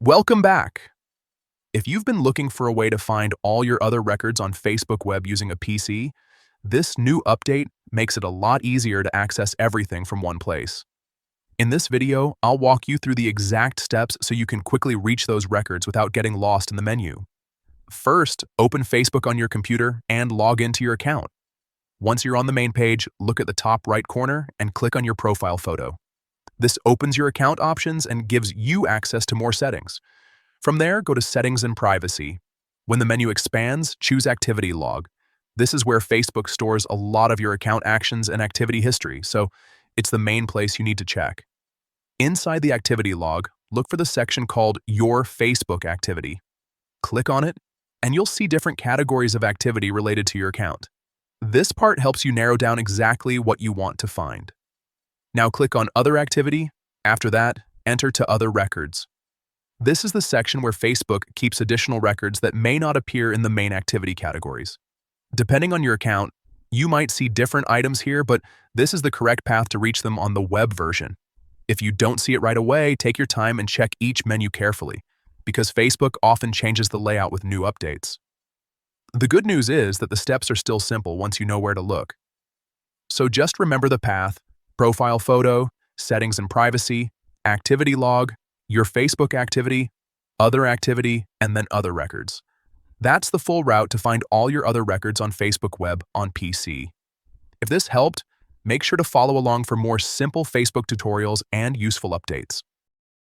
Welcome back. If you've been looking for a way to find all your other records on Facebook Web using a PC, this new update makes it a lot easier to access everything from one place. In this video, I'll walk you through the exact steps so you can quickly reach those records without getting lost in the menu. First, open Facebook on your computer and log into your account. Once you're on the main page, look at the top right corner and click on your profile photo. This opens your account options and gives you access to more settings. From there, go to Settings and Privacy. When the menu expands, choose Activity Log. This is where Facebook stores a lot of your account actions and activity history, so it's the main place you need to check. Inside the activity log, look for the section called Your Facebook Activity. Click on it, and you'll see different categories of activity related to your account. This part helps you narrow down exactly what you want to find. Now click on Other Activity. After that, enter to Other Records. This is the section where Facebook keeps additional records that may not appear in the main activity categories. Depending on your account, you might see different items here, but this is the correct path to reach them on the web version. If you don't see it right away, take your time and check each menu carefully, because Facebook often changes the layout with new updates. The good news is that the steps are still simple once you know where to look. So just remember the path: profile photo, settings and privacy, activity log, your Facebook activity, other activity, and then other records. That's the full route to find all your other records on Facebook Web on PC. If this helped, make sure to follow along for more simple Facebook tutorials and useful updates.